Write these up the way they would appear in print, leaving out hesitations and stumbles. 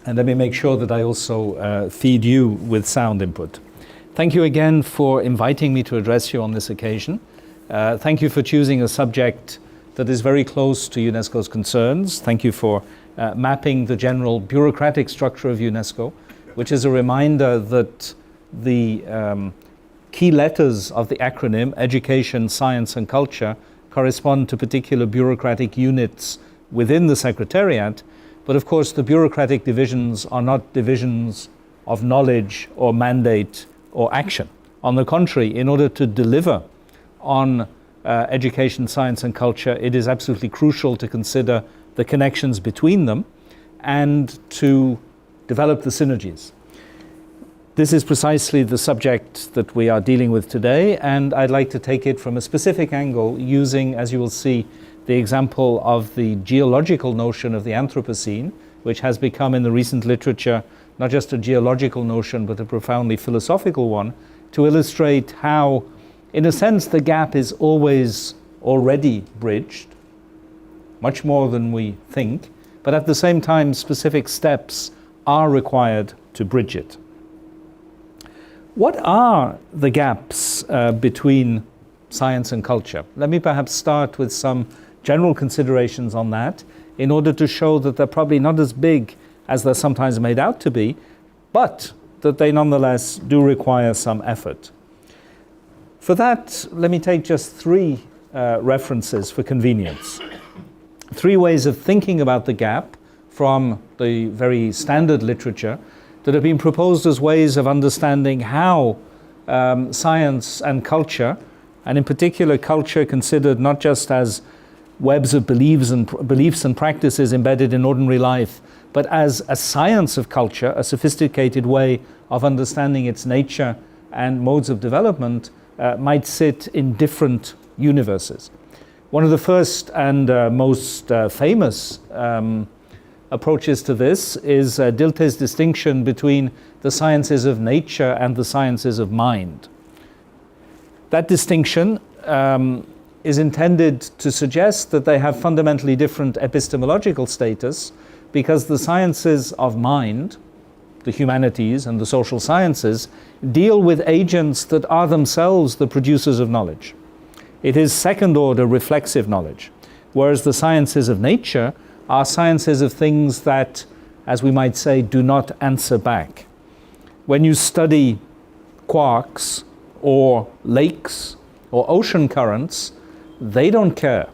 And let me make sure that I also feed you with sound input. Thank you again for inviting me to address you on this occasion. Thank you for choosing a subject that is very close to UNESCO's concerns. Thank you for mapping the general bureaucratic structure of UNESCO, which is a reminder that the key letters of the acronym, education, science and culture, correspond to particular bureaucratic units within the Secretariat. But of course, the bureaucratic divisions are not divisions of knowledge or mandate or action. On the contrary, in order to deliver on education, science and culture, it is absolutely crucial to consider the connections between them and to develop the synergies. This is precisely the subject that we are dealing with today, and I'd like to take it from a specific angle using, as you will see, the example of the geological notion of the Anthropocene, which has become in the recent literature not just a geological notion but a profoundly philosophical one, to illustrate how, in a sense, the gap is always already bridged, much more than we think, but at the same time specific steps are required to bridge it. What are the gaps between science and culture? Let me perhaps start with some general considerations on that in order to show that they're probably not as big as they're sometimes made out to be, but that they nonetheless do require some effort. For that, let me take just three references for convenience. Three ways of thinking about the gap from the very standard literature that have been proposed as ways of understanding how science and culture, and in particular culture considered not just as webs of beliefs and practices embedded in ordinary life, but as a science of culture, a sophisticated way of understanding its nature and modes of development, might sit in different universes. One of the first and most famous approaches to this is Dilthey's distinction between the sciences of nature and the sciences of mind. That distinction is intended to suggest that they have fundamentally different epistemological status, because the sciences of mind, the humanities and the social sciences, deal with agents that are themselves the producers of knowledge. It is second-order reflexive knowledge, whereas the sciences of nature are sciences of things that, as we might say, do not answer back. When you study quarks or lakes or ocean currents, they don't care.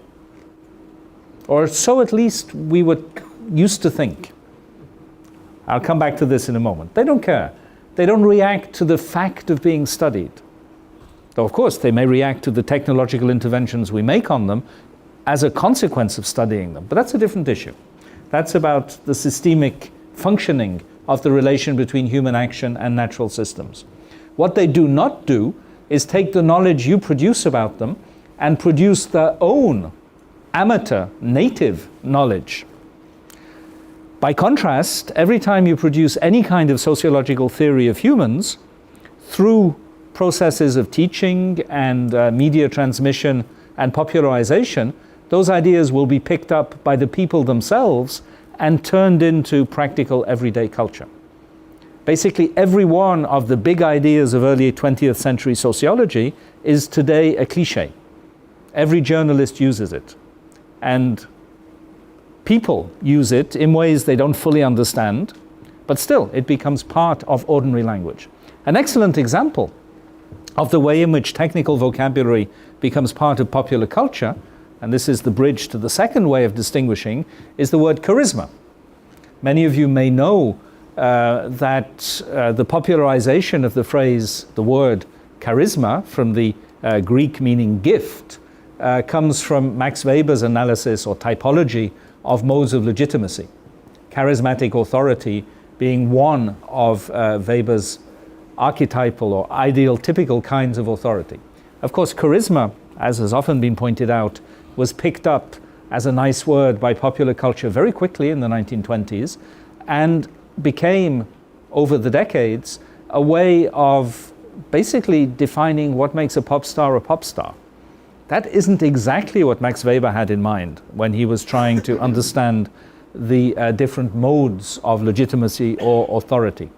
Or so at least we were used to think. I'll come back to this in a moment. They don't care. They don't react to the fact of being studied. Though of course they may react to the technological interventions we make on them as a consequence of studying them. But that's a different issue. That's about the systemic functioning of the relation between human action and natural systems. What they do not do is take the knowledge you produce about them and produce their own amateur, native knowledge. By contrast, every time you produce any kind of sociological theory of humans, through processes of teaching and media transmission and popularization, those ideas will be picked up by the people themselves and turned into practical everyday culture. Basically, every one of the big ideas of early 20th century sociology is today a cliché. Every journalist uses it. And people use it in ways they don't fully understand, but still it becomes part of ordinary language. An excellent example of the way in which technical vocabulary becomes part of popular culture, and this is the bridge to the second way of distinguishing, is the word charisma. Many of you may know that the popularization of the phrase, the word charisma, from the Greek meaning gift, comes from Max Weber's analysis or typology of modes of legitimacy. Charismatic authority being one of Weber's archetypal or ideal typical kinds of authority. Of course, charisma, as has often been pointed out, was picked up as a nice word by popular culture very quickly in the 1920s and became, over the decades, a way of basically defining what makes a pop star a pop star. That isn't exactly what Max Weber had in mind when he was trying to understand the different modes of legitimacy or authority.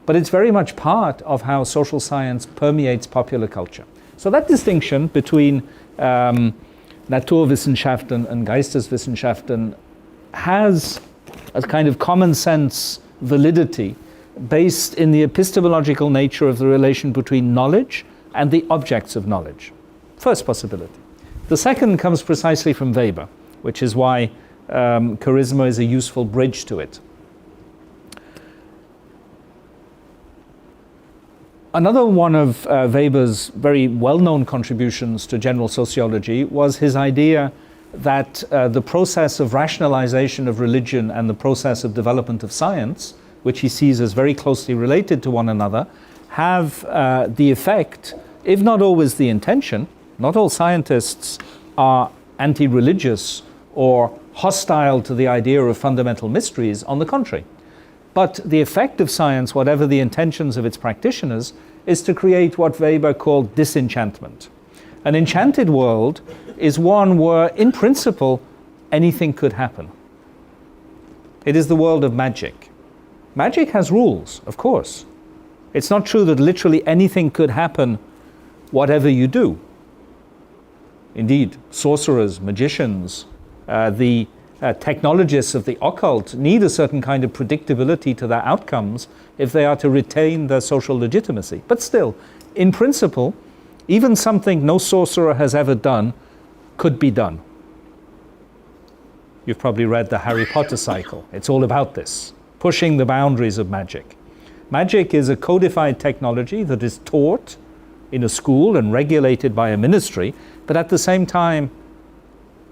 But it's very much part of how social science permeates popular culture. So that distinction between Naturwissenschaften and Geisteswissenschaften has a kind of common sense validity based in the epistemological nature of the relation between knowledge and the objects of knowledge. First possibility. The second comes precisely from Weber, which is why charisma is a useful bridge to it. Another one of Weber's very well-known contributions to general sociology was his idea that the process of rationalization of religion and the process of development of science, which he sees as very closely related to one another, have the effect, if not always the intention. Not all scientists are anti-religious or hostile to the idea of fundamental mysteries, on the contrary. But the effect of science, whatever the intentions of its practitioners, is to create what Weber called disenchantment. An enchanted world is one where, in principle, anything could happen. It is the world of magic. Magic has rules, of course. It's not true that literally anything could happen, whatever you do. Indeed, sorcerers, magicians, the technologists of the occult need a certain kind of predictability to their outcomes if they are to retain their social legitimacy. But still, in principle, even something no sorcerer has ever done could be done. You've probably read the Harry Potter cycle. It's all about this, pushing the boundaries of magic. Magic is a codified technology that is taught in a school and regulated by a ministry, but at the same time,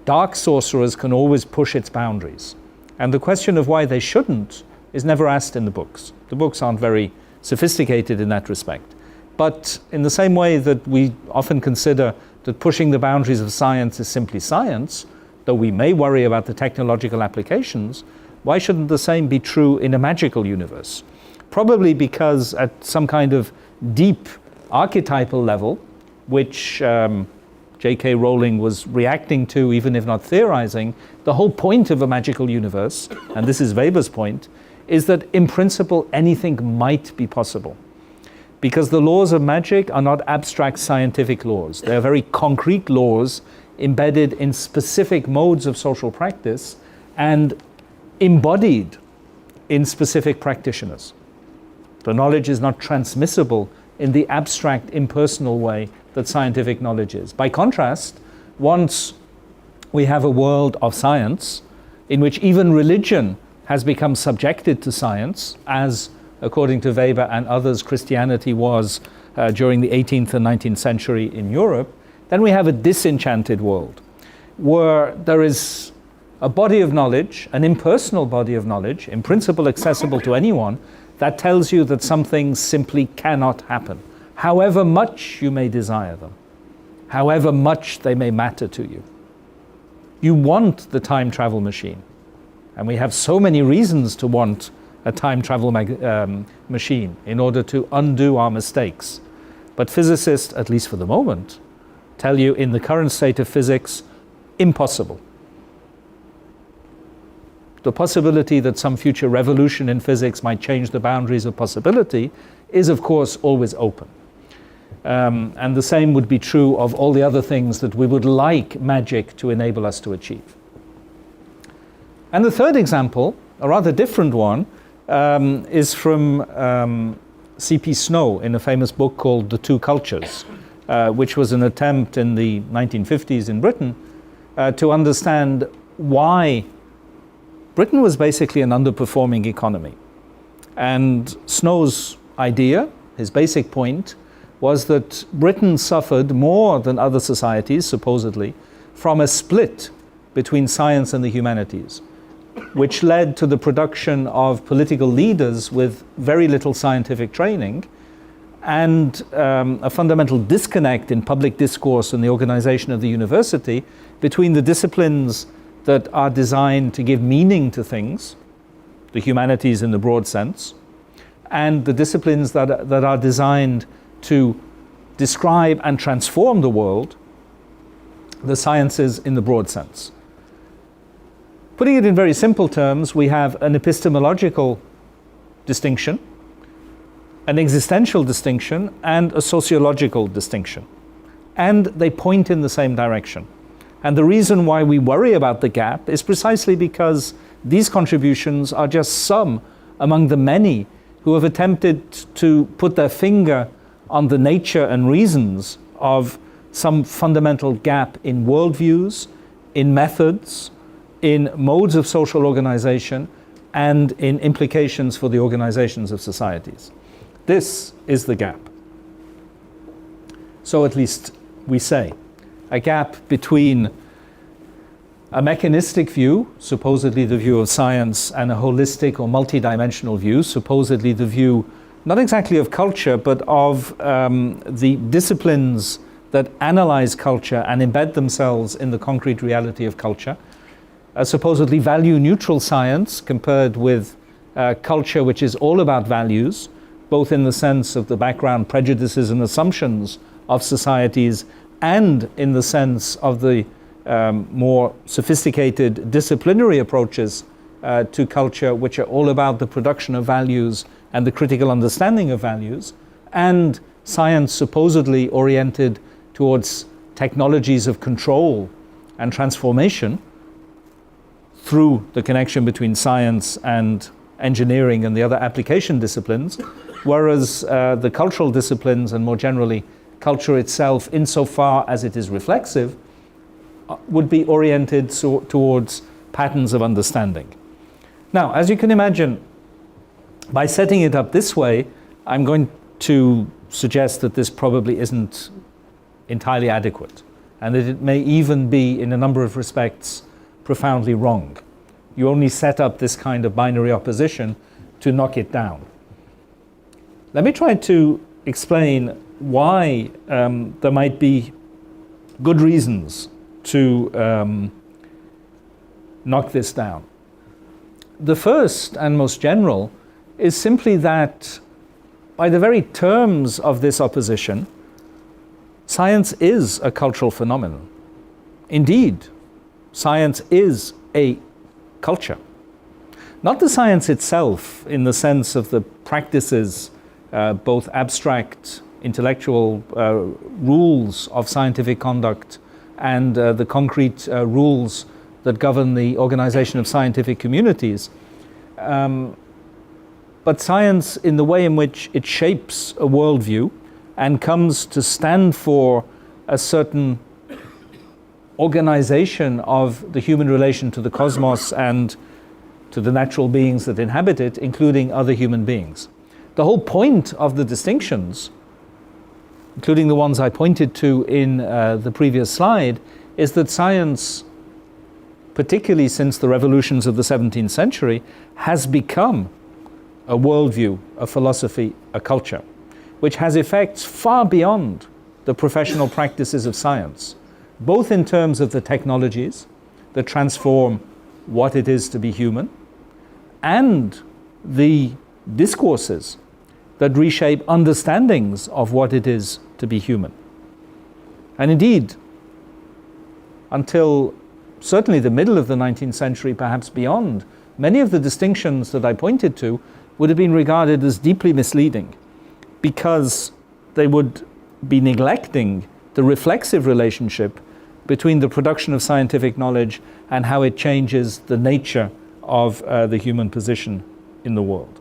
dark sorcerers can always push its boundaries. And the question of why they shouldn't is never asked in the books. The books aren't very sophisticated in that respect. But in the same way that we often consider that pushing the boundaries of science is simply science, though we may worry about the technological applications, why shouldn't the same be true in a magical universe? Probably because at some kind of deep archetypal level, which J.K. Rowling was reacting to, even if not theorizing, the whole point of a magical universe, and this is Weber's point, is that in principle anything might be possible. Because the laws of magic are not abstract scientific laws. They are very concrete laws embedded in specific modes of social practice and embodied in specific practitioners. The knowledge is not transmissible in the abstract, impersonal way that scientific knowledge is. By contrast, once we have a world of science in which even religion has become subjected to science, as, according to Weber and others, Christianity was during the 18th and 19th century in Europe, then we have a disenchanted world where there is a body of knowledge, an impersonal body of knowledge, in principle accessible to anyone, that tells you that some things simply cannot happen, however much you may desire them, however much they may matter to you. You want the time travel machine, and we have so many reasons to want a time travel machine in order to undo our mistakes. But physicists, at least for the moment, tell you in the current state of physics, impossible. The possibility that some future revolution in physics might change the boundaries of possibility is, of course, always open. And the same would be true of all the other things that we would like magic to enable us to achieve. And the third example, a rather different one, is from C.P. Snow in a famous book called The Two Cultures, which was an attempt in the 1950s in Britain to understand why Britain was basically an underperforming economy. And Snow's idea, his basic point, was that Britain suffered more than other societies, supposedly, from a split between science and the humanities, which led to the production of political leaders with very little scientific training and a fundamental disconnect in public discourse and the organization of the university between the disciplines that are designed to give meaning to things, the humanities in the broad sense, and the disciplines that are designed to describe and transform the world, the sciences in the broad sense. Putting it in very simple terms, we have an epistemological distinction, an existential distinction, and a sociological distinction. And they point in the same direction. And the reason why we worry about the gap is precisely because these contributions are just some among the many who have attempted to put their finger on the nature and reasons of some fundamental gap in worldviews, in methods, in modes of social organization, and in implications for the organizations of societies. This is the gap. So at least we say. A gap between a mechanistic view, supposedly the view of science, and a holistic or multidimensional view, supposedly the view not exactly of culture, but of the disciplines that analyze culture and embed themselves in the concrete reality of culture. A supposedly value-neutral science compared with culture which is all about values, both in the sense of the background prejudices and assumptions of societies and in the sense of the more sophisticated disciplinary approaches to culture, which are all about the production of values and the critical understanding of values, and science supposedly oriented towards technologies of control and transformation through the connection between science and engineering and the other application disciplines, whereas the cultural disciplines and more generally culture itself, insofar as it is reflexive, would be oriented towards patterns of understanding. Now, as you can imagine, by setting it up this way, I'm going to suggest that this probably isn't entirely adequate, and that it may even be, in a number of respects, profoundly wrong. You only set up this kind of binary opposition to knock it down. Let me try to explain why there might be good reasons to knock this down. The first and most general is simply that by the very terms of this opposition, science is a cultural phenomenon. Indeed, science is a culture. Not the science itself in the sense of the practices, both abstract, intellectual rules of scientific conduct and the concrete rules that govern the organization of scientific communities, but science in the way in which it shapes a worldview and comes to stand for a certain organization of the human relation to the cosmos and to the natural beings that inhabit it, including other human beings. The whole point of the distinctions, including the ones I pointed to in the previous slide, is that science, particularly since the revolutions of the 17th century, has become a worldview, a philosophy, a culture, which has effects far beyond the professional practices of science, both in terms of the technologies that transform what it is to be human, and the discourses that reshape understandings of what it is to be human. And indeed, until certainly the middle of the 19th century, perhaps beyond, many of the distinctions that I pointed to would have been regarded as deeply misleading, because they would be neglecting the reflexive relationship between the production of scientific knowledge and how it changes the nature of the human position in the world.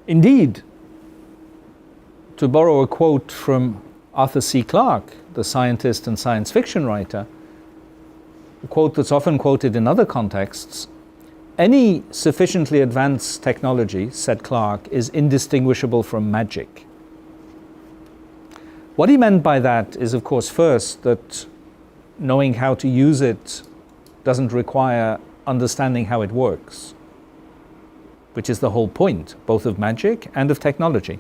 Indeed, to borrow a quote from Arthur C. Clarke, the scientist and science fiction writer, a quote that's often quoted in other contexts, any sufficiently advanced technology, said Clarke, is indistinguishable from magic. What he meant by that is, of course, first, that knowing how to use it doesn't require understanding how it works, which is the whole point, both of magic and of technology.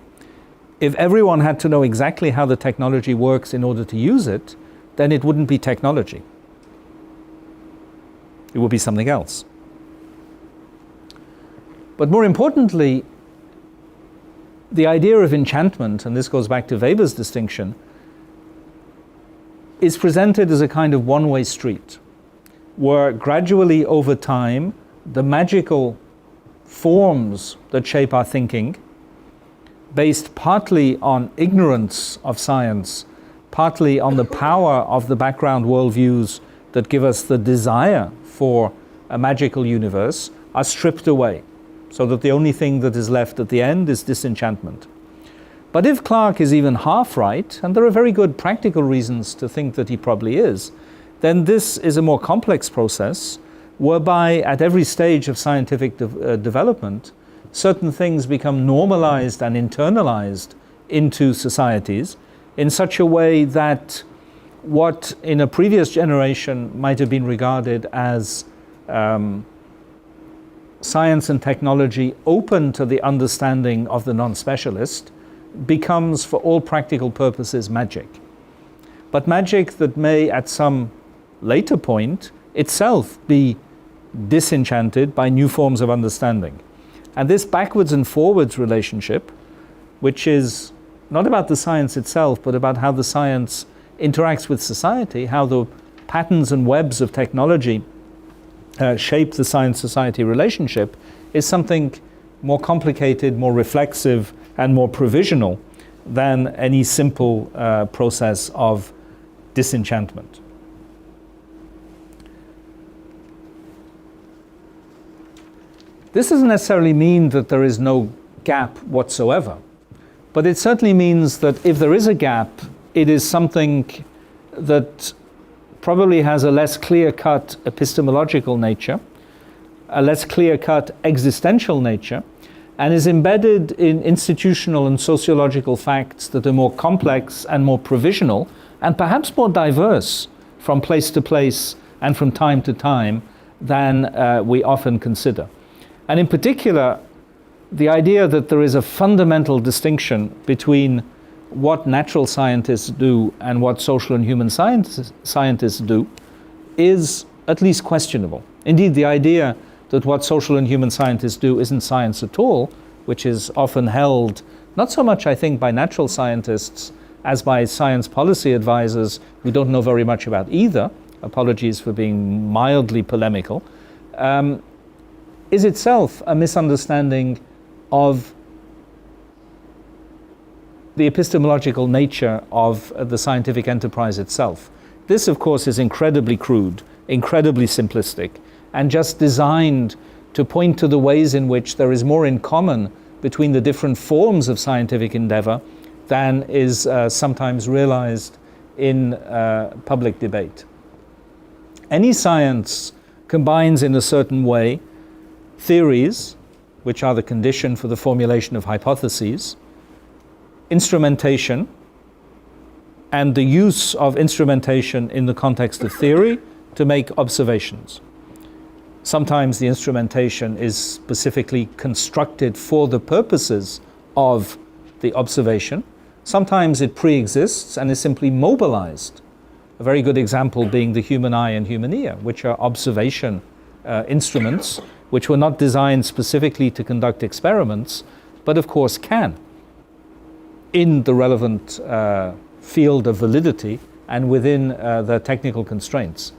If everyone had to know exactly how the technology works in order to use it, then it wouldn't be technology. It would be something else. But more importantly, the idea of enchantment, and this goes back to Weber's distinction, is presented as a kind of one-way street, where gradually over time, the magical forms that shape our thinking, based partly on ignorance of science, partly on the power of the background worldviews that give us the desire for a magical universe, are stripped away, so that the only thing that is left at the end is disenchantment. But if Clarke is even half right, and there are very good practical reasons to think that he probably is, then this is a more complex process whereby at every stage of scientific development, certain things become normalized and internalized into societies in such a way that what in a previous generation might have been regarded as science and technology open to the understanding of the non-specialist becomes, for all practical purposes, magic. But magic that may, at some later point, itself be disenchanted by new forms of understanding. And this backwards and forwards relationship, which is not about the science itself, but about how the science interacts with society, how the patterns and webs of technology shape the science-society relationship, is something more complicated, more reflexive, and more provisional than any simple process of disenchantment. This doesn't necessarily mean that there is no gap whatsoever, but it certainly means that if there is a gap, it is something that probably has a less clear-cut epistemological nature, a less clear-cut existential nature, and is embedded in institutional and sociological facts that are more complex and more provisional, and perhaps more diverse from place to place and from time to time than we often consider. And in particular, the idea that there is a fundamental distinction between what natural scientists do and what social and human scientists do is at least questionable. Indeed, the idea that what social and human scientists do isn't science at all, which is often held not so much, I think, by natural scientists as by science policy advisors who don't know very much about either, apologies for being mildly polemical, is itself a misunderstanding of the epistemological nature of the scientific enterprise itself. This, of course, is incredibly crude, incredibly simplistic, and just designed to point to the ways in which there is more in common between the different forms of scientific endeavor than is sometimes realized in public debate. Any science combines in a certain way theories, which are the condition for the formulation of hypotheses, instrumentation, and the use of instrumentation in the context of theory to make observations. Sometimes the instrumentation is specifically constructed for the purposes of the observation. Sometimes it pre-exists and is simply mobilized. A very good example being the human eye and human ear, which are observation instruments, which were not designed specifically to conduct experiments, but of course can, in the relevant field of validity and within the technical constraints.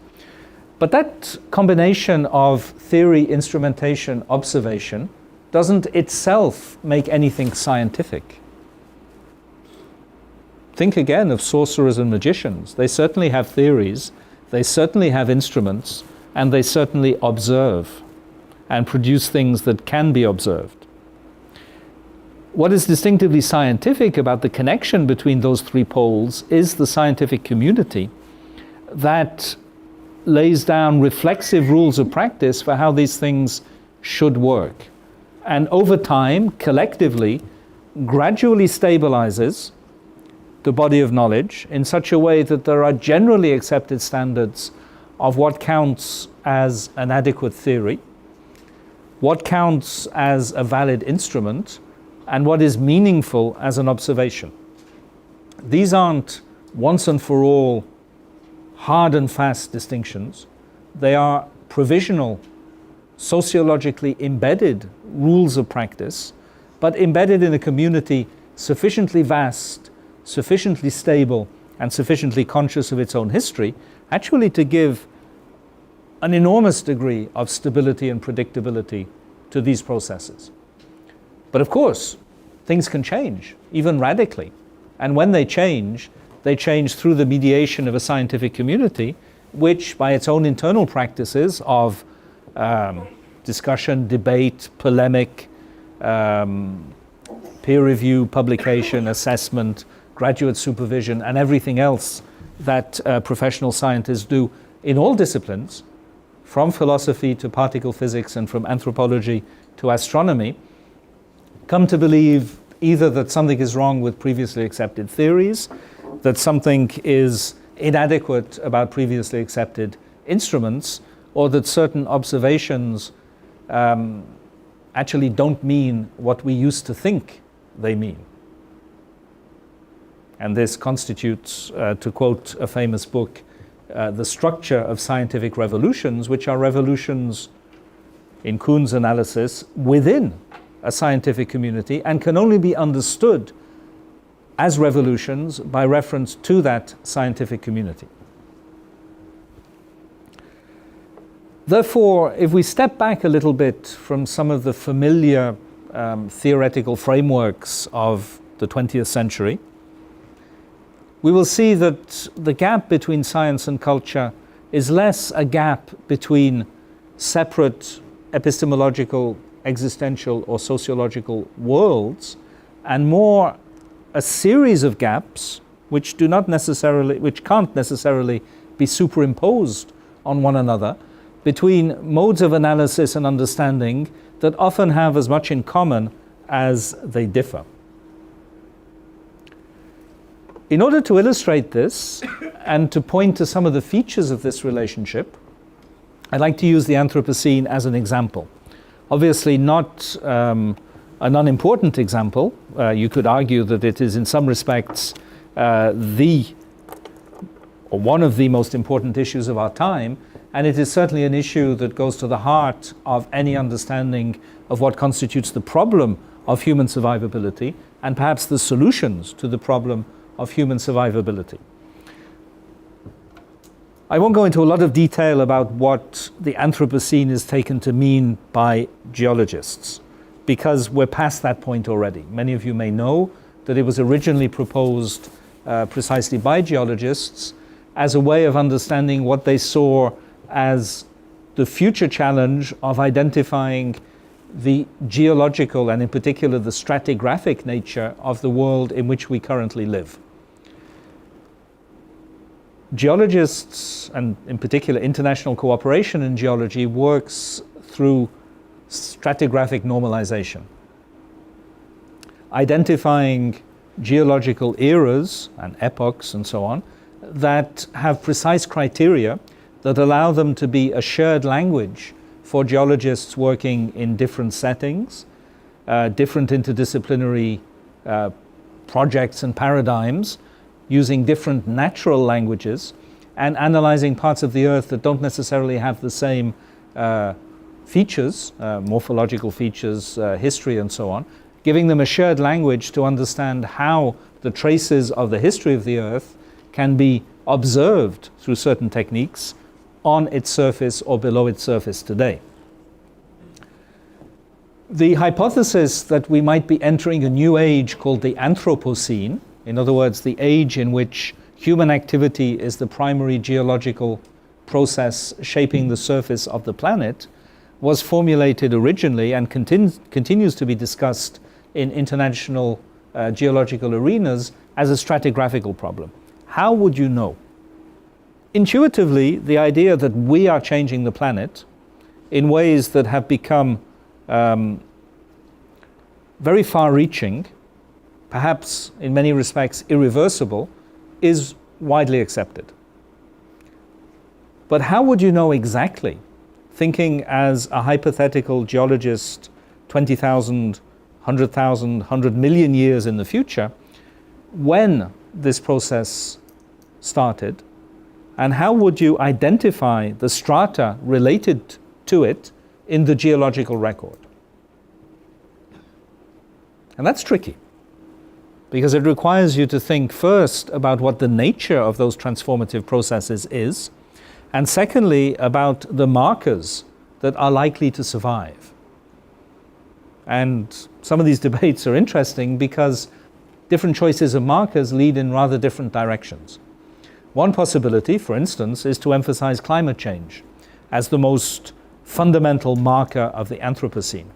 But that combination of theory, instrumentation, observation doesn't itself make anything scientific. Think again of sorcerers and magicians. They certainly have theories, they certainly have instruments, and they certainly observe and produce things that can be observed. What is distinctively scientific about the connection between those three poles is the scientific community that lays down reflexive rules of practice for how these things should work. And over time, collectively, gradually stabilizes the body of knowledge in such a way that there are generally accepted standards of what counts as an adequate theory, what counts as a valid instrument, and what is meaningful as an observation. These aren't once and for all hard and fast distinctions. They are provisional, sociologically embedded rules of practice, but embedded in a community sufficiently vast, sufficiently stable, and sufficiently conscious of its own history, actually to give an enormous degree of stability and predictability to these processes. But of course, things can change, even radically. And when they change through the mediation of a scientific community, which by its own internal practices of discussion, debate, polemic, peer review, publication, assessment, graduate supervision, and everything else that professional scientists do in all disciplines, from philosophy to particle physics and from anthropology to astronomy, come to believe either that something is wrong with previously accepted theories, that something is inadequate about previously accepted instruments, or that certain observations actually don't mean what we used to think they mean. And this constitutes, to quote a famous book, the structure of scientific revolutions, which are revolutions, in Kuhn's analysis, within a scientific community, and can only be understood as revolutions by reference to that scientific community. Therefore, if we step back a little bit from some of the familiar theoretical frameworks of the 20th century, we will see that the gap between science and culture is less a gap between separate epistemological, existential, or sociological worlds, and more a series of gaps which can't necessarily be superimposed on one another, between modes of analysis and understanding that often have as much in common as they differ. In order to illustrate this and to point to some of the features of this relationship, I'd like to use the Anthropocene as an example. Obviously not an unimportant example. You could argue that it is in some respects one of the most important issues of our time, and it is certainly an issue that goes to the heart of any understanding of what constitutes the problem of human survivability, and perhaps the solutions to the problem of human survivability. I won't go into a lot of detail about what the Anthropocene is taken to mean by geologists, because we're past that point already. Many of you may know that it was originally proposed precisely by geologists as a way of understanding what they saw as the future challenge of identifying the geological and in particular the stratigraphic nature of the world in which we currently live. Geologists, and in particular international cooperation in geology, works through stratigraphic normalization, identifying geological eras and epochs and so on that have precise criteria that allow them to be a shared language for geologists working in different settings, different interdisciplinary projects and paradigms, using different natural languages, and analyzing parts of the Earth that don't necessarily have the same features, morphological features, history and so on, giving them a shared language to understand how the traces of the history of the Earth can be observed through certain techniques on its surface or below its surface today. The hypothesis that we might be entering a new age called the Anthropocene, in other words, the age in which human activity is the primary geological process shaping the surface of the planet, was formulated originally and continues to be discussed in international geological arenas as a stratigraphical problem. How would you know? Intuitively, the idea that we are changing the planet in ways that have become very far-reaching, perhaps in many respects irreversible, is widely accepted. But how would you know exactly, thinking as a hypothetical geologist 20,000, 100,000, 100 million years in the future, when this process started, and how would you identify the strata related to it in the geological record? And that's tricky, because it requires you to think first about what the nature of those transformative processes is, and secondly, about the markers that are likely to survive. And some of these debates are interesting because different choices of markers lead in rather different directions. One possibility, for instance, is to emphasize climate change as the most fundamental marker of the Anthropocene,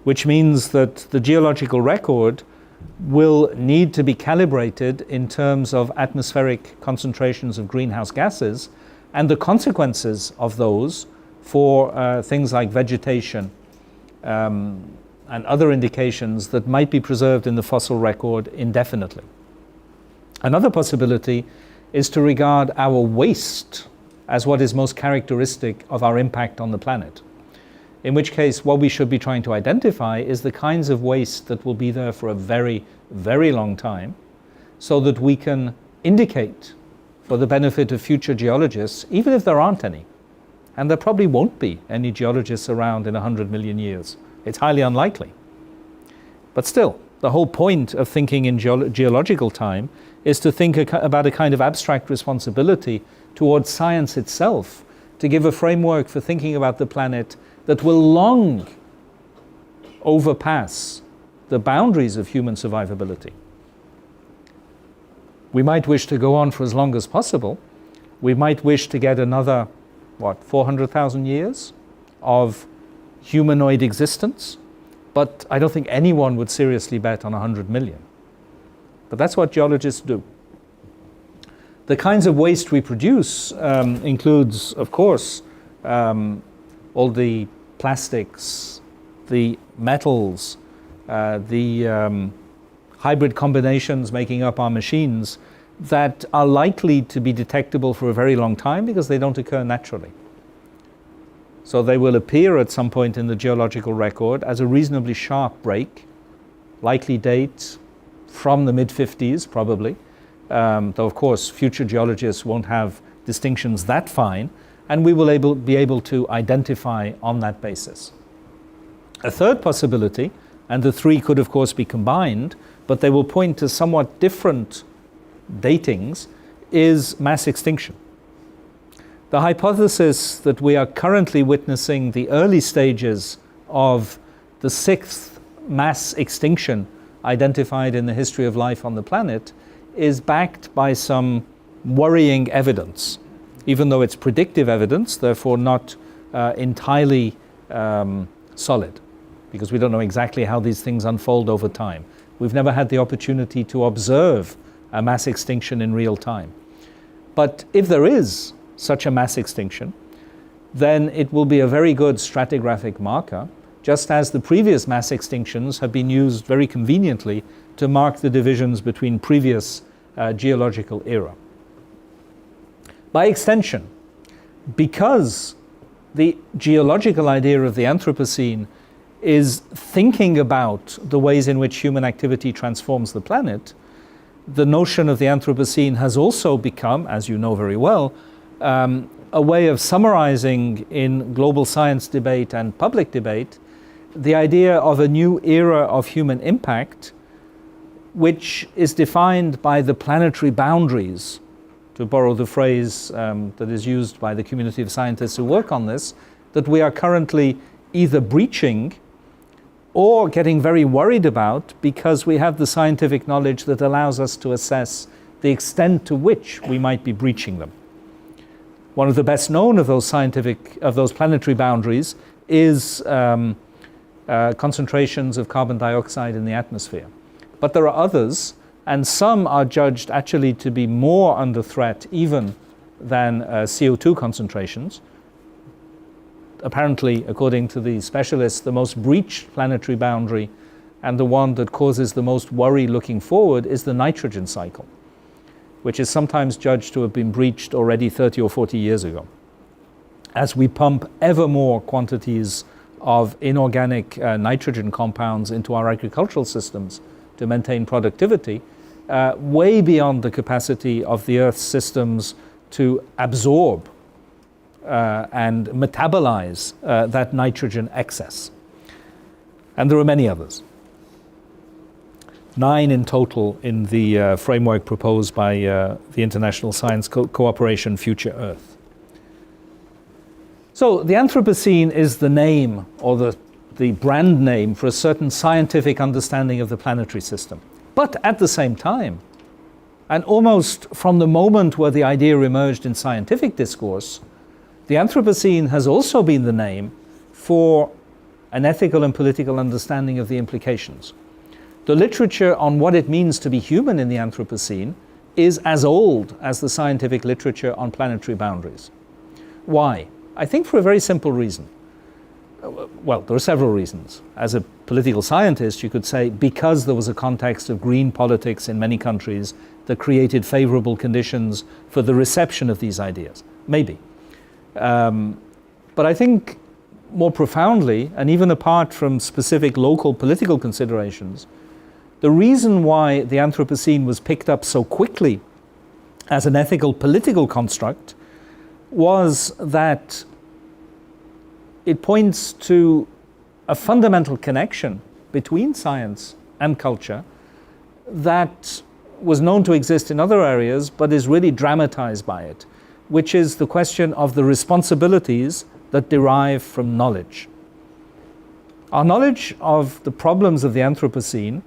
which means that the geological record will need to be calibrated in terms of atmospheric concentrations of greenhouse gases and the consequences of those for things like vegetation and other indications that might be preserved in the fossil record indefinitely. Another possibility is to regard our waste as what is most characteristic of our impact on the planet. In which case, what we should be trying to identify is the kinds of waste that will be there for a very, very long time, so that we can indicate for the benefit of future geologists, even if there aren't any. And there probably won't be any geologists around in 100 million years. It's highly unlikely. But still, the whole point of thinking in geological time is to think about a kind of abstract responsibility towards science itself, to give a framework for thinking about the planet that will long overpass the boundaries of human survivability. We might wish to go on for as long as possible. We might wish to get another, 400,000 years of humanoid existence, but I don't think anyone would seriously bet on 100 million. But that's what geologists do. The kinds of waste we produce includes, of course, all the plastics, the metals, the hybrid combinations making up our machines that are likely to be detectable for a very long time because they don't occur naturally. So they will appear at some point in the geological record as a reasonably sharp break, likely date from the mid-50s probably, though of course future geologists won't have distinctions that fine, and we will be able to identify on that basis. A third possibility, and the three could of course be combined, but they will point to somewhat different datings, is mass extinction. The hypothesis that we are currently witnessing the early stages of the sixth mass extinction identified in the history of life on the planet is backed by some worrying evidence, even though it's predictive evidence, therefore not entirely solid, because we don't know exactly how these things unfold over time. We've never had the opportunity to observe a mass extinction in real time. But if there is such a mass extinction, then it will be a very good stratigraphic marker, just as the previous mass extinctions have been used very conveniently to mark the divisions between previous geological era. By extension, because the geological idea of the Anthropocene is thinking about the ways in which human activity transforms the planet, the notion of the Anthropocene has also become, as you know very well, a way of summarizing in global science debate and public debate the idea of a new era of human impact, which is defined by the planetary boundaries, to borrow the phrase that is used by the community of scientists who work on this, that we are currently either breaching or getting very worried about, because we have the scientific knowledge that allows us to assess the extent to which we might be breaching them. One of the best known of those planetary boundaries is concentrations of carbon dioxide in the atmosphere. But there are others, and some are judged actually to be more under threat even than CO2 concentrations. Apparently, according to the specialists, the most breached planetary boundary and the one that causes the most worry looking forward is the nitrogen cycle, which is sometimes judged to have been breached already 30 or 40 years ago. As we pump ever more quantities of inorganic nitrogen compounds into our agricultural systems to maintain productivity, way beyond the capacity of the Earth's systems to absorb and metabolize that nitrogen excess. And there are many others. 9 in total in the framework proposed by the International Science Cooperation Future Earth. So the Anthropocene is the name, or the brand name, for a certain scientific understanding of the planetary system. But at the same time, and almost from the moment where the idea emerged in scientific discourse, the Anthropocene has also been the name for an ethical and political understanding of the implications. The literature on what it means to be human in the Anthropocene is as old as the scientific literature on planetary boundaries. Why? I think for a very simple reason. Well, there are several reasons. As a political scientist, you could say because there was a context of green politics in many countries that created favorable conditions for the reception of these ideas. Maybe. But I think more profoundly, and even apart from specific local political considerations, the reason why the Anthropocene was picked up so quickly as an ethical political construct was that it points to a fundamental connection between science and culture that was known to exist in other areas but is really dramatized by it, which is the question of the responsibilities that derive from knowledge. Our knowledge of the problems of the Anthropocene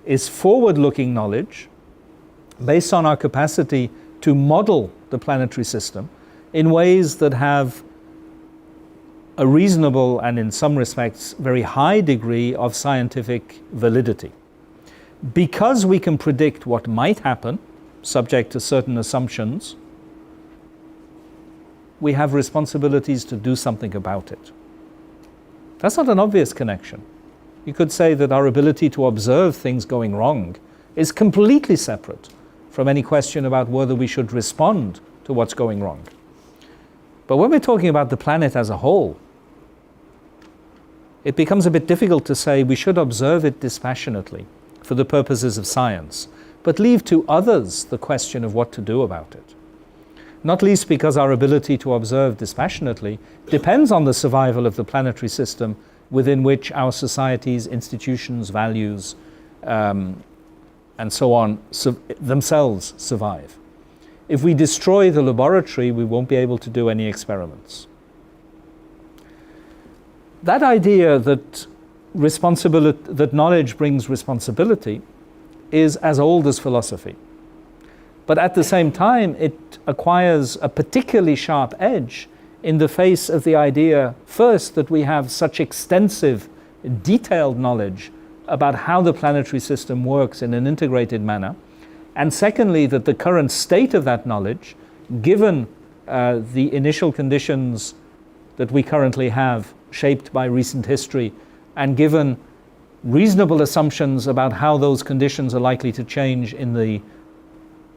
is forward-looking knowledge based on our capacity to model the planetary system in ways that have a reasonable and in some respects very high degree of scientific validity. Because we can predict what might happen, subject to certain assumptions, we have responsibilities to do something about it. That's not an obvious connection. You could say that our ability to observe things going wrong is completely separate from any question about whether we should respond to what's going wrong. But when we're talking about the planet as a whole, it becomes a bit difficult to say we should observe it dispassionately for the purposes of science, but leave to others the question of what to do about it. Not least because our ability to observe dispassionately depends on the survival of the planetary system within which our societies, institutions, values, and so on themselves survive. If we destroy the laboratory, we won't be able to do any experiments. That idea that that knowledge brings responsibility is as old as philosophy. But at the same time, it acquires a particularly sharp edge in the face of the idea, first, that we have such extensive, detailed knowledge about how the planetary system works in an integrated manner, and secondly, that the current state of that knowledge, given the initial conditions that we currently have shaped by recent history, and given reasonable assumptions about how those conditions are likely to change in the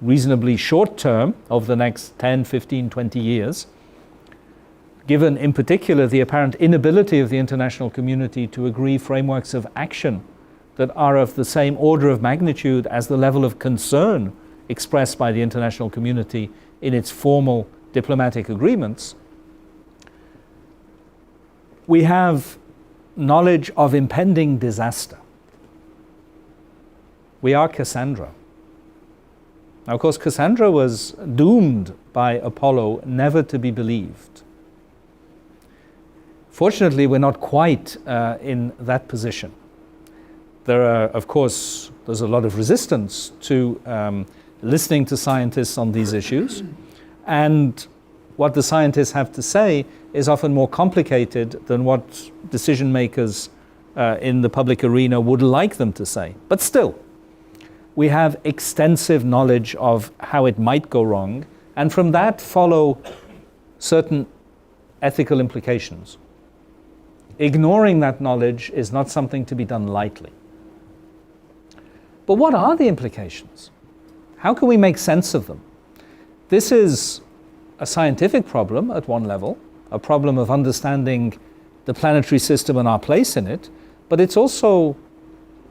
reasonably short term of the next 10, 15, 20 years, given in particular the apparent inability of the international community to agree frameworks of action that are of the same order of magnitude as the level of concern expressed by the international community in its formal diplomatic agreements, we have knowledge of impending disaster. We are Cassandra. Now, of course, Cassandra was doomed by Apollo never to be believed. Fortunately, we're not quite in that position. There's a lot of resistance to listening to scientists on these issues, and what the scientists have to say is often more complicated than what decision makers in the public arena would like them to say. But still, we have extensive knowledge of how it might go wrong, and from that follow certain ethical implications. Ignoring that knowledge is not something to be done lightly. But what are the implications? How can we make sense of them? This is a scientific problem at one level, a problem of understanding the planetary system and our place in it, but it's also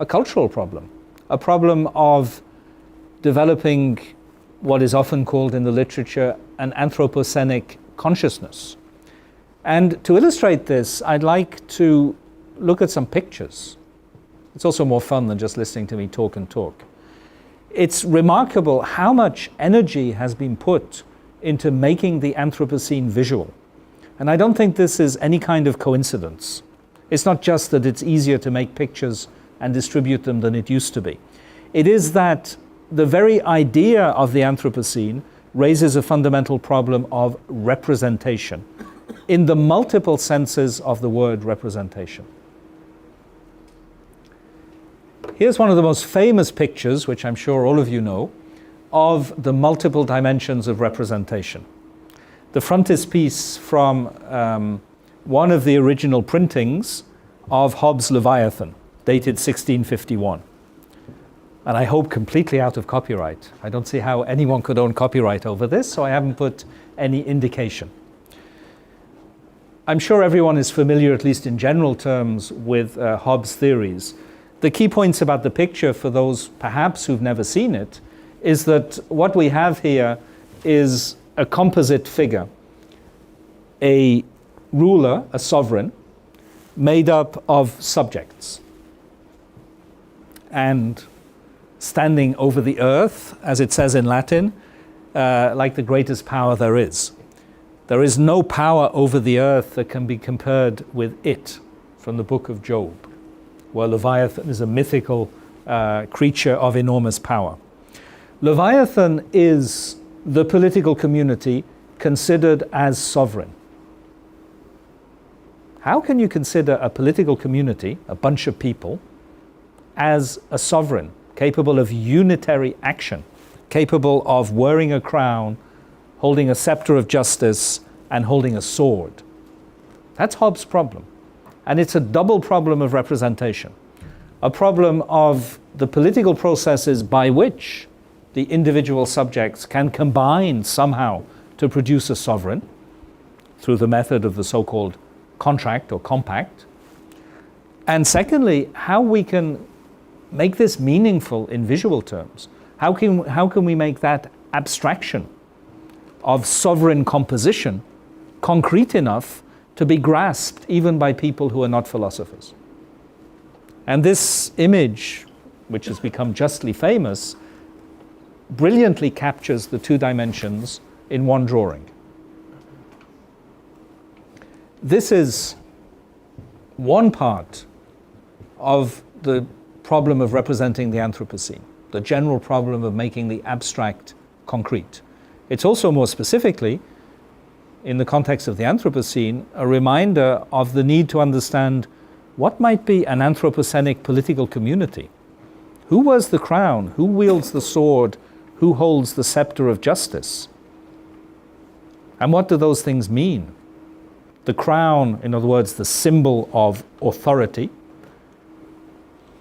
a cultural problem, a problem of developing what is often called in the literature an Anthropocenic consciousness. And to illustrate this, I'd like to look at some pictures. It's also more fun than just listening to me talk and talk. It's remarkable how much energy has been put into making the Anthropocene visual. And I don't think this is any kind of coincidence. It's not just that it's easier to make pictures and distribute them than it used to be. It is that the very idea of the Anthropocene raises a fundamental problem of representation, in the multiple senses of the word representation. Here's one of the most famous pictures, which I'm sure all of you know, of the multiple dimensions of representation. The frontispiece from one of the original printings of Hobbes' Leviathan, dated 1651. And I hope completely out of copyright. I don't see how anyone could own copyright over this, so I haven't put any indication. I'm sure everyone is familiar, at least in general terms, with Hobbes' theories. The key points about the picture, for those perhaps who've never seen it, is that what we have here is a composite figure, a ruler, a sovereign, made up of subjects. And standing over the earth, as it says in Latin, like the greatest power there is. There is no power over the earth that can be compared with it, from the book of Job, where Leviathan is a mythical creature of enormous power. Leviathan is the political community considered as sovereign. How can you consider a political community, a bunch of people, as a sovereign, capable of unitary action, capable of wearing a crown, holding a scepter of justice, and holding a sword? That's Hobbes' problem. And it's a double problem of representation. A problem of the political processes by which the individual subjects can combine somehow to produce a sovereign through the method of the so-called contract or compact. And secondly, how we can make this meaningful in visual terms. How can we make that abstraction of sovereign composition concrete enough to be grasped even by people who are not philosophers? And this image, which has become justly famous, brilliantly captures the two dimensions in one drawing. This is one part of the problem of representing the Anthropocene, the general problem of making the abstract concrete. It's also more specifically, in the context of the Anthropocene, a reminder of the need to understand what might be an Anthropocenic political community. Who wears the crown? Who wields the sword? Who holds the scepter of justice? And what do those things mean? The crown, in other words, the symbol of authority.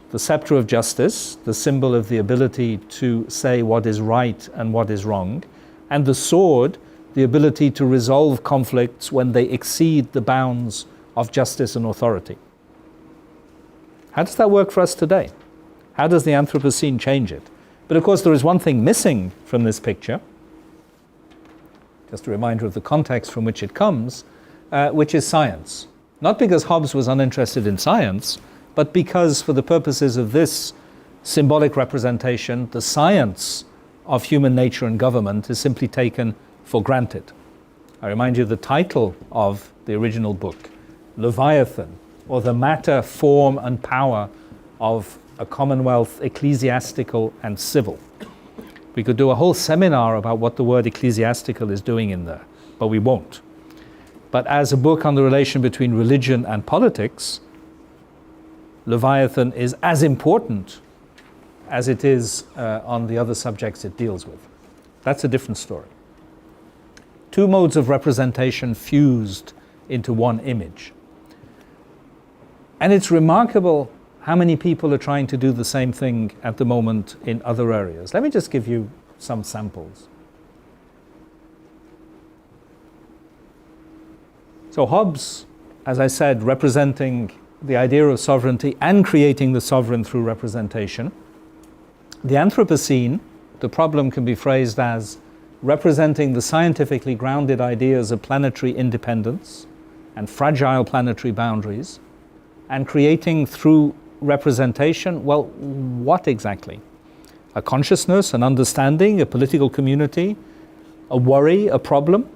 The scepter of justice, the symbol of the ability to say what is right and what is wrong. And the sword, the ability to resolve conflicts when they exceed the bounds of justice and authority. How does that work for us today? How does the Anthropocene change it? But of course, there is one thing missing from this picture, just a reminder of the context from which it comes, which is science. Not because Hobbes was uninterested in science, but because for the purposes of this symbolic representation, the science of human nature and government is simply taken for granted. I remind you the title of the original book, Leviathan, or the matter, form, and power of a commonwealth, ecclesiastical and civil. We could do a whole seminar about what the word ecclesiastical is doing in there, but we won't. But as a book on the relation between religion and politics, Leviathan is as important as it is on the other subjects it deals with. That's a different story. Two modes of representation fused into one image. And it's remarkable how many people are trying to do the same thing at the moment in other areas. Let me just give you some samples. So Hobbes, as I said, representing the idea of sovereignty and creating the sovereign through representation. The Anthropocene, the problem can be phrased as representing the scientifically grounded ideas of planetary independence and fragile planetary boundaries, and creating through representation. Well, what exactly? A consciousness, an understanding, a political community, a worry, a problem?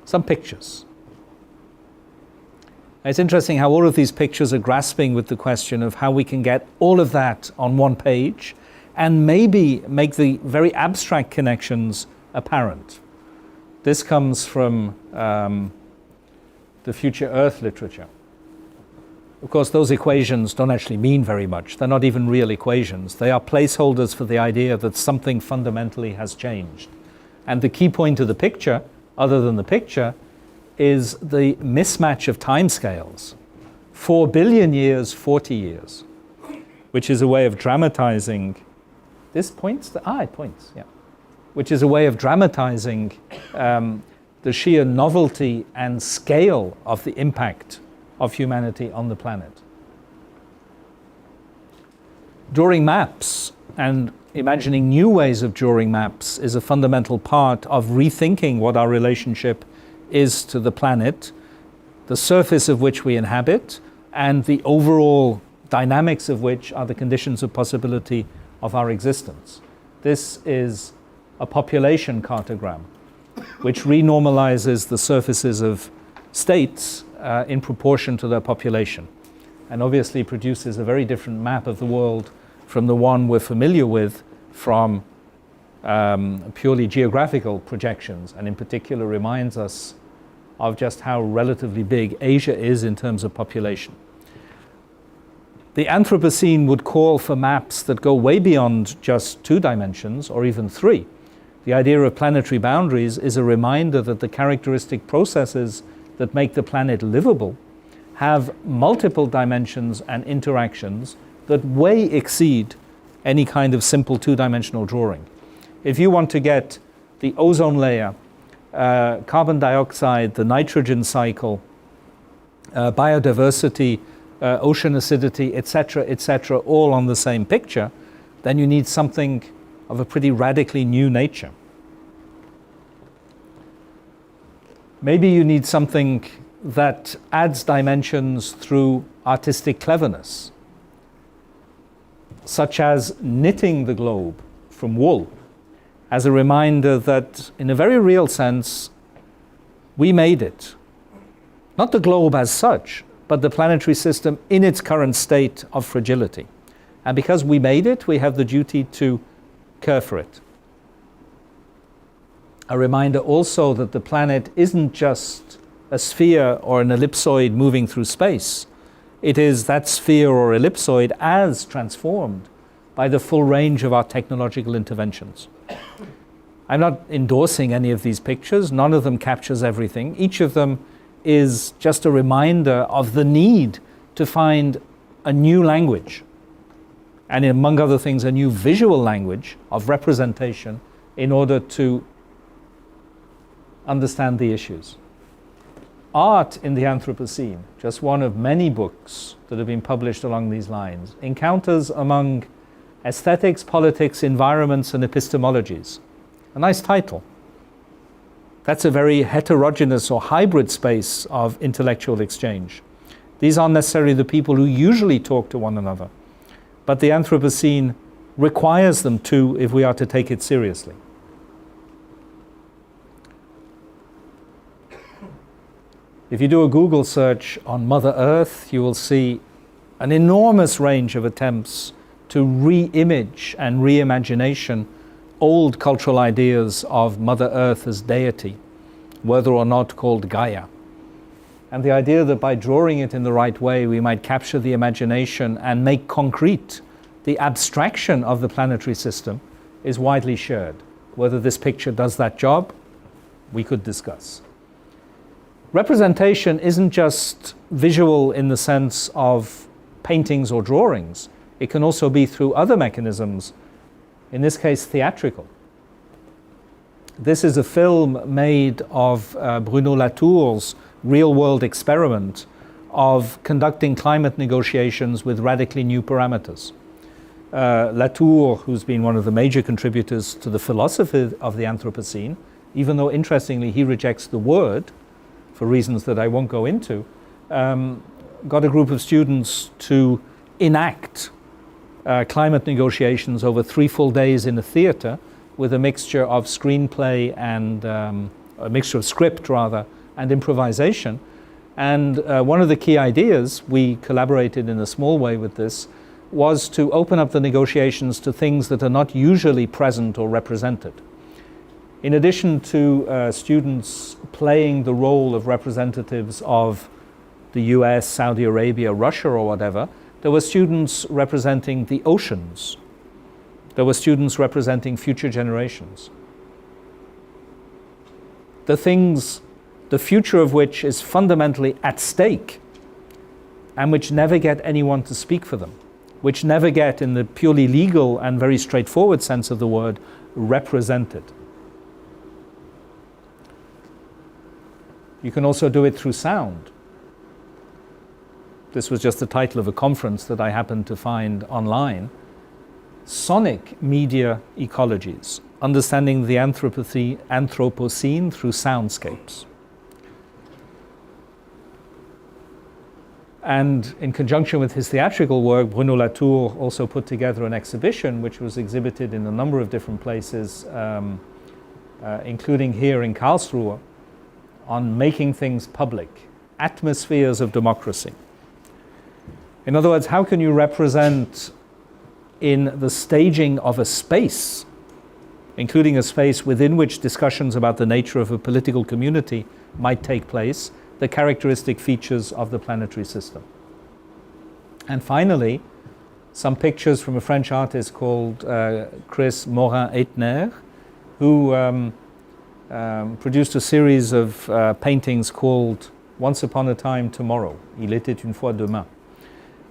Some pictures. It's interesting how all of these pictures are grasping with the question of how we can get all of that on one page and maybe make the very abstract connections apparent. This comes from the Future Earth literature. Of course, those equations don't actually mean very much. They're not even real equations. They are placeholders for the idea that something fundamentally has changed. And the key point of the picture, other than the picture, is the mismatch of timescales. 4 billion years, 40 years, which is a way of dramatizing. This points? It points, yeah. Which is a way of dramatizing the sheer novelty and scale of the impact of humanity on the planet. Drawing maps and imagining new ways of drawing maps is a fundamental part of rethinking what our relationship is to the planet, the surface of which we inhabit, and the overall dynamics of which are the conditions of possibility of our existence. This is a population cartogram, which renormalizes the surfaces of states in proportion to their population, and obviously produces a very different map of the world from the one we're familiar with from purely geographical projections, and in particular reminds us of just how relatively big Asia is in terms of population. The Anthropocene would call for maps that go way beyond just 2 dimensions or even 3. The idea of planetary boundaries is a reminder that the characteristic processes that make the planet livable have multiple dimensions and interactions that way exceed any kind of simple 2-dimensional drawing. If you want to get the ozone layer, carbon dioxide, the nitrogen cycle, biodiversity, ocean acidity, etc., all on the same picture, then you need something of a pretty radically new nature. Maybe you need something that adds dimensions through artistic cleverness, such as knitting the globe from wool, as a reminder that, in a very real sense, we made it. Not the globe as such, but the planetary system in its current state of fragility. And because we made it, we have the duty to care for it. A reminder also that the planet isn't just a sphere or an ellipsoid moving through space. It is that sphere or ellipsoid as transformed by the full range of our technological interventions. I'm not endorsing any of these pictures. None of them captures everything. Each of them is just a reminder of the need to find a new language, and among other things, a new visual language of representation in order to understand the issues. Art in the Anthropocene, just one of many books that have been published along these lines, encounters among aesthetics, politics, environments, and epistemologies. A nice title. That's a very heterogeneous or hybrid space of intellectual exchange. These aren't necessarily the people who usually talk to one another, but the Anthropocene requires them to if we are to take it seriously. If you do a Google search on Mother Earth, you will see an enormous range of attempts to re-image and reimagination old cultural ideas of Mother Earth as deity, whether or not called Gaia. And the idea that by drawing it in the right way, we might capture the imagination and make concrete the abstraction of the planetary system is widely shared. Whether this picture does that job, we could discuss. Representation isn't just visual in the sense of paintings or drawings. It can also be through other mechanisms, in this case theatrical. This is a film made of Bruno Latour's real-world experiment of conducting climate negotiations with radically new parameters. Latour, who's been one of the major contributors to the philosophy of the Anthropocene, even though interestingly he rejects the word, for reasons that I won't go into, got a group of students to enact climate negotiations over 3 full days in a theatre with a mixture of screenplay and a mixture of script rather and improvisation. And one of the key ideas, we collaborated in a small way with this, was to open up the negotiations to things that are not usually present or represented. In addition to students playing the role of representatives of the US, Saudi Arabia, Russia or whatever, there were students representing the oceans. There were students representing future generations. The things, the future of which is fundamentally at stake and which never get anyone to speak for them, which never get, in the purely legal and very straightforward sense of the word, represented. You can also do it through sound. This was just the title of a conference that I happened to find online. Sonic Media Ecologies, Understanding the Anthropocene Through Soundscapes. And in conjunction with his theatrical work, Bruno Latour also put together an exhibition which was exhibited in a number of different places, including here in Karlsruhe, on making things public, atmospheres of democracy. In other words, how can you represent in the staging of a space, including a space within which discussions about the nature of a political community might take place, the characteristic features of the planetary system? And finally, some pictures from a French artist called Chris Morin-Eitner, who produced a series of paintings called Once Upon a Time Tomorrow, Il était une fois demain,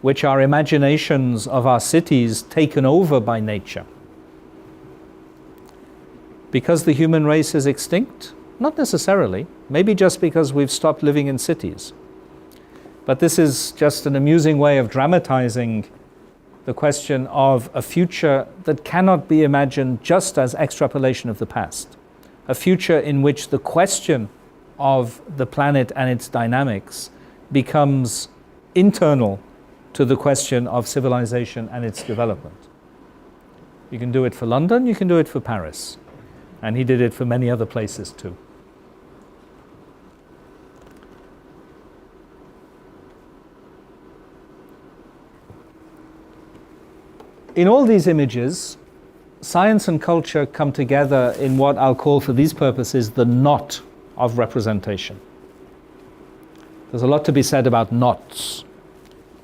which are imaginations of our cities taken over by nature. Because the human race is extinct? Not necessarily. Maybe just because we've stopped living in cities. But this is just an amusing way of dramatizing the question of a future that cannot be imagined just as extrapolation of the past. A future in which the question of the planet and its dynamics becomes internal to the question of civilization and its development. You can do it for London, you can do it for Paris. And he did it for many other places too. In all these images, science and culture come together in what I'll call for these purposes the knot of representation. There's a lot to be said about knots,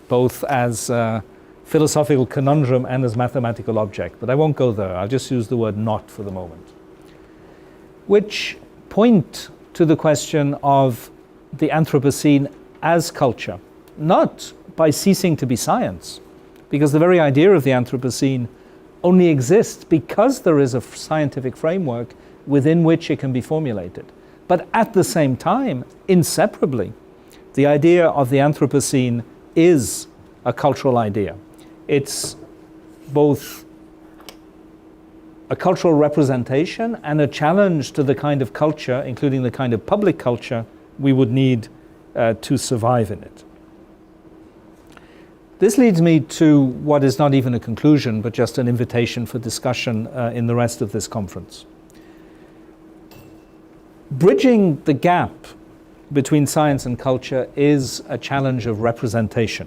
both as a philosophical conundrum and as mathematical object, but I won't go there. I'll just use the word knot for the moment, which point to the question of the Anthropocene as culture, not by ceasing to be science, because the very idea of the Anthropocene only exists because there is a scientific framework within which it can be formulated. But at the same time, inseparably, the idea of the Anthropocene is a cultural idea. It's both a cultural representation and a challenge to the kind of culture, including the kind of public culture, we would need to survive in it. This leads me to what is not even a conclusion, but just an invitation for discussion in the rest of this conference. Bridging the gap between science and culture is a challenge of representation.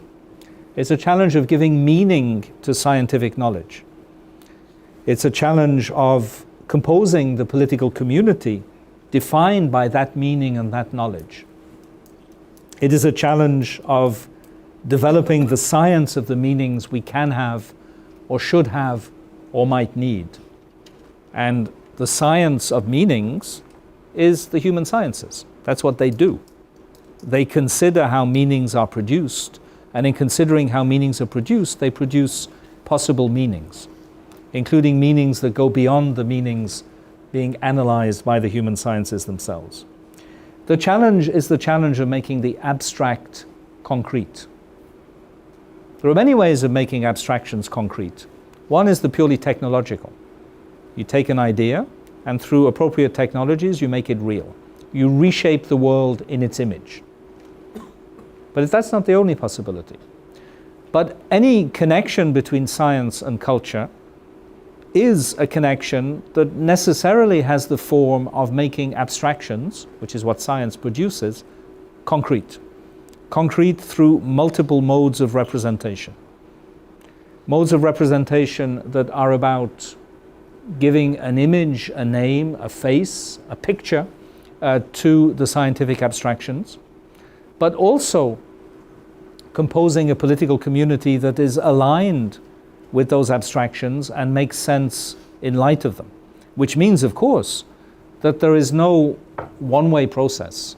It's a challenge of giving meaning to scientific knowledge. It's a challenge of composing the political community defined by that meaning and that knowledge. It is a challenge of developing the science of the meanings we can have or should have or might need. And the science of meanings is the human sciences. That's what they do. They consider how meanings are produced, and in considering how meanings are produced, they produce possible meanings, including meanings that go beyond the meanings being analyzed by the human sciences themselves. The challenge is the challenge of making the abstract concrete. There are many ways of making abstractions concrete. One is the purely technological. You take an idea, and through appropriate technologies, you make it real. You reshape the world in its image. But that's not the only possibility. But any connection between science and culture is a connection that necessarily has the form of making abstractions, which is what science produces, concrete. Concrete through multiple modes of representation. Modes of representation that are about giving an image, a name, a face, a picture to the scientific abstractions, but also composing a political community that is aligned with those abstractions and makes sense in light of them. Which means, of course, that there is no one-way process.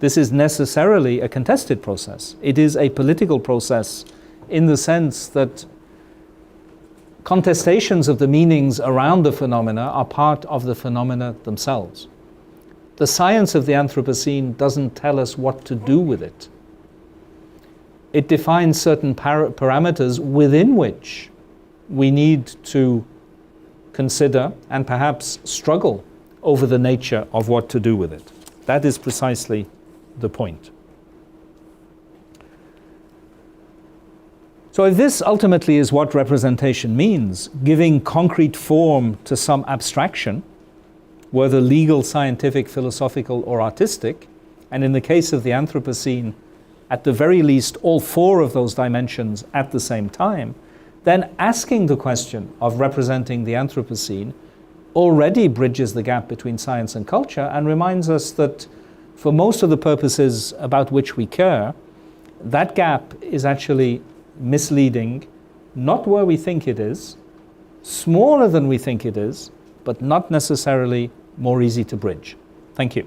This is necessarily a contested process. It is a political process in the sense that contestations of the meanings around the phenomena are part of the phenomena themselves. The science of the Anthropocene doesn't tell us what to do with it. It defines certain parameters within which we need to consider and perhaps struggle over the nature of what to do with it. That is precisely the point. So if this ultimately is what representation means, giving concrete form to some abstraction, whether legal, scientific, philosophical, or artistic, and in the case of the Anthropocene, at the very least, all four of those dimensions at the same time, then asking the question of representing the Anthropocene already bridges the gap between science and culture and reminds us that for most of the purposes about which we care, that gap is actually misleading, not where we think it is, smaller than we think it is, but not necessarily more easy to bridge. Thank you.